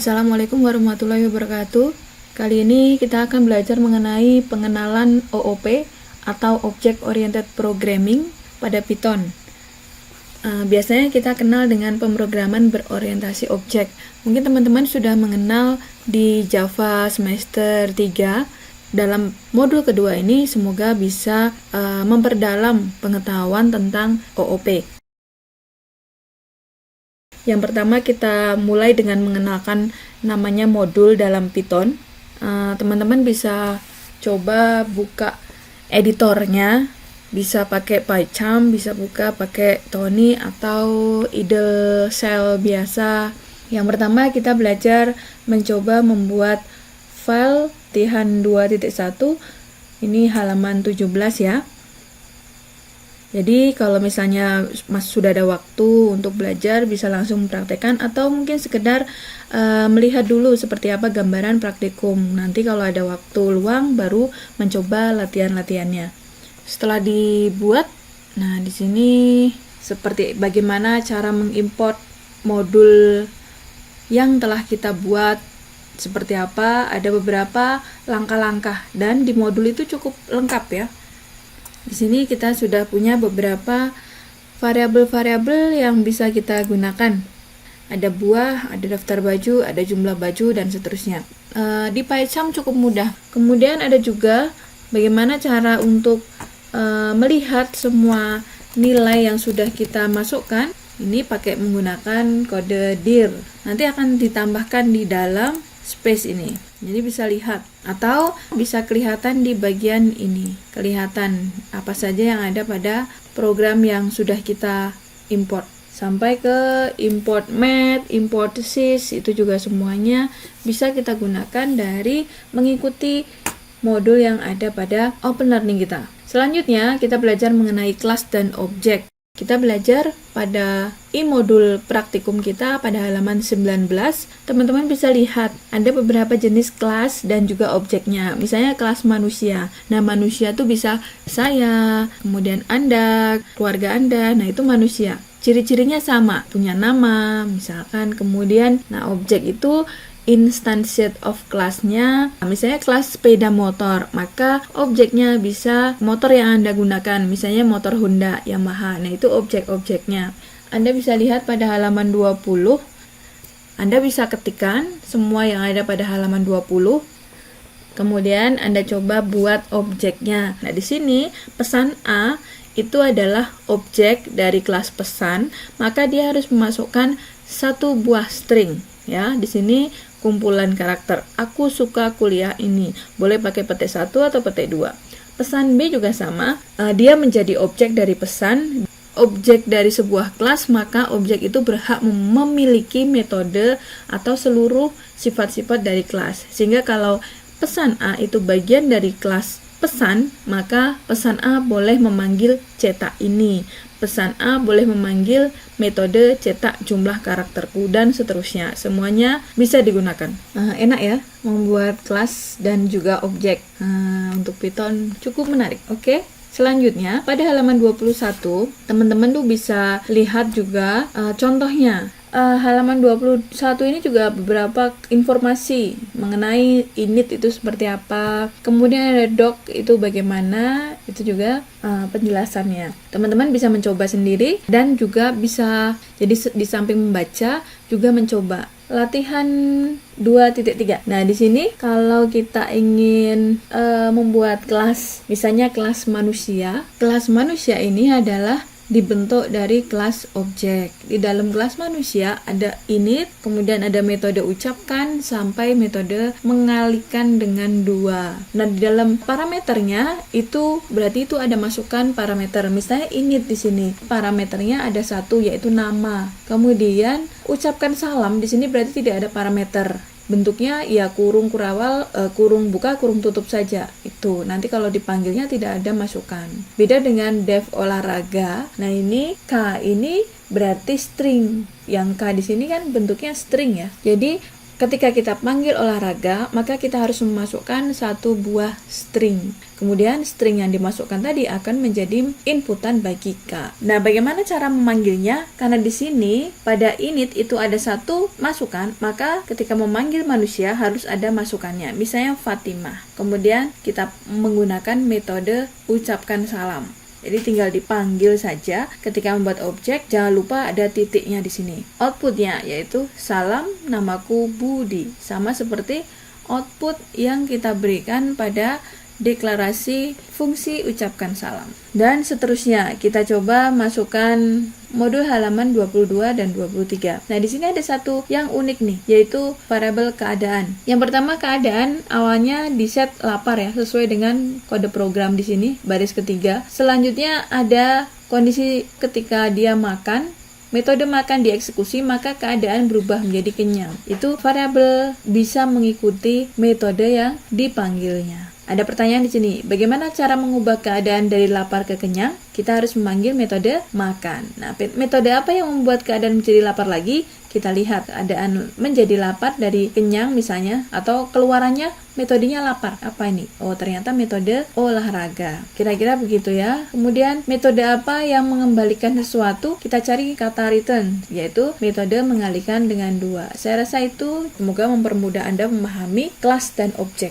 Assalamualaikum warahmatullahi wabarakatuh. Kali ini kita akan belajar mengenai pengenalan OOP atau Object Oriented Programming pada Python. Biasanya kita kenal dengan pemrograman berorientasi objek. Mungkin teman-teman sudah mengenal di Java semester 3. Dalam modul kedua ini semoga bisa memperdalam pengetahuan tentang OOP. Yang pertama kita mulai dengan mengenalkan namanya modul dalam Python. Teman-teman bisa coba buka editornya, bisa pakai PyCharm, bisa buka pakai Tony atau Idle Shell biasa. Yang pertama kita belajar mencoba membuat file latihan 2.1. Ini halaman 17 ya. Jadi kalau misalnya sudah ada waktu untuk belajar bisa langsung mempraktekkan atau mungkin sekedar melihat dulu seperti apa gambaran praktikum. Nanti kalau ada waktu luang baru mencoba latihan-latihannya. Setelah dibuat, nah di sini seperti bagaimana cara mengimport modul yang telah kita buat, seperti apa, ada beberapa langkah-langkah dan di modul itu cukup lengkap ya. Di sini kita sudah punya beberapa variabel-variabel yang bisa kita gunakan. Ada buah, ada daftar baju, ada jumlah baju, dan seterusnya. Di PyCharm cukup mudah. Kemudian ada juga bagaimana cara untuk melihat semua nilai yang sudah kita masukkan. Ini pakai menggunakan kode dir. Nanti akan ditambahkan di dalam space ini. Jadi bisa lihat atau bisa kelihatan di bagian ini. Kelihatan apa saja yang ada pada program yang sudah kita import. Sampai ke import math, import sys, itu juga semuanya bisa kita gunakan dari mengikuti modul yang ada pada Open Learning kita. Selanjutnya kita belajar mengenai kelas dan objek. Kita belajar pada modul praktikum kita pada halaman 19. Teman-teman bisa lihat ada beberapa jenis kelas dan juga objeknya. Misalnya kelas manusia. Nah, manusia itu bisa saya, kemudian Anda, keluarga Anda. Nah, itu manusia. Ciri-cirinya sama, punya nama, misalkan. Kemudian, nah objek itu instantiate of kelasnya, misalnya kelas sepeda motor, maka objeknya bisa motor yang Anda gunakan, misalnya motor Honda, Yamaha. Nah, itu objek-objeknya. Anda bisa lihat pada halaman 20. Anda bisa ketikkan semua yang ada pada halaman 20. Kemudian Anda coba buat objeknya. Nah, di sini pesan A itu adalah objek dari kelas pesan, maka dia harus memasukkan satu buah string. Ya, di sini kumpulan karakter. Aku suka kuliah ini. Boleh pakai petik 1 atau petik 2. Pesan B juga sama. Dia menjadi objek dari pesan, objek dari sebuah kelas, maka objek itu berhak memiliki metode atau seluruh sifat-sifat dari kelas. Sehingga kalau pesan A itu bagian dari kelas pesan, maka pesan A boleh memanggil cetak ini. Pesan A boleh memanggil metode cetak jumlah karakterku, dan seterusnya. Semuanya bisa digunakan. Enak ya membuat kelas dan juga objek. Untuk Python cukup menarik. Oke. Selanjutnya pada halaman 21 teman-teman tuh bisa lihat juga contohnya. Halaman 21 ini juga beberapa informasi mengenai init itu seperti apa. Kemudian ada doc itu bagaimana, itu juga penjelasannya. Teman-teman bisa mencoba sendiri dan juga bisa, jadi di samping membaca juga mencoba. Latihan 2.3. Nah, di sini kalau kita ingin membuat kelas, misalnya kelas manusia. Kelas manusia ini adalah dibentuk dari kelas objek. Di dalam kelas manusia ada init, kemudian ada metode ucapkan sampai metode mengalihkan dengan 2. Nah, di dalam parameternya itu berarti itu ada masukan parameter. Misalnya init di sini parameternya ada 1 yaitu nama. Kemudian ucapkan salam di sini berarti tidak ada parameter. Bentuknya ya kurung kurawal, kurung buka, kurung tutup saja. Itu nanti kalau dipanggilnya tidak ada masukan. Beda dengan def olahraga. Nah, ini K ini berarti string. Yang K di sini kan bentuknya string ya. Jadi K ketika kita panggil olahraga, maka kita harus memasukkan satu buah string. Kemudian string yang dimasukkan tadi akan menjadi inputan bagi K. Nah, bagaimana cara memanggilnya? Karena di sini pada init itu ada satu masukan, maka ketika memanggil manusia harus ada masukannya. Misalnya Fatimah. Kemudian kita menggunakan metode ucapkan salam. Jadi tinggal dipanggil saja. Ketika membuat objek, jangan lupa ada titiknya di sini. Outputnya yaitu salam, namaku Budi. Sama seperti output yang kita berikan pada deklarasi fungsi ucapkan salam. Dan seterusnya, kita coba masukkan modul halaman 22 dan 23. Nah, di sini ada satu yang unik nih, yaitu variabel keadaan. Yang pertama, keadaan awalnya diset lapar ya, sesuai dengan kode program di sini, baris ketiga. Selanjutnya ada kondisi ketika dia makan. Metode makan dieksekusi, maka keadaan berubah menjadi kenyang. Itu variabel bisa mengikuti metode yang dipanggilnya. Ada pertanyaan di sini, bagaimana cara mengubah keadaan dari lapar ke kenyang? Kita harus memanggil metode makan. Nah, metode apa yang membuat keadaan menjadi lapar lagi? Kita lihat keadaan menjadi lapar dari kenyang misalnya, atau keluarannya metodenya lapar. Apa ini? Oh, ternyata metode olahraga. Kira-kira begitu ya. Kemudian metode apa yang mengembalikan sesuatu? Kita cari kata return, yaitu metode mengalihkan dengan 2. Saya rasa itu semoga mempermudah Anda memahami kelas dan objek.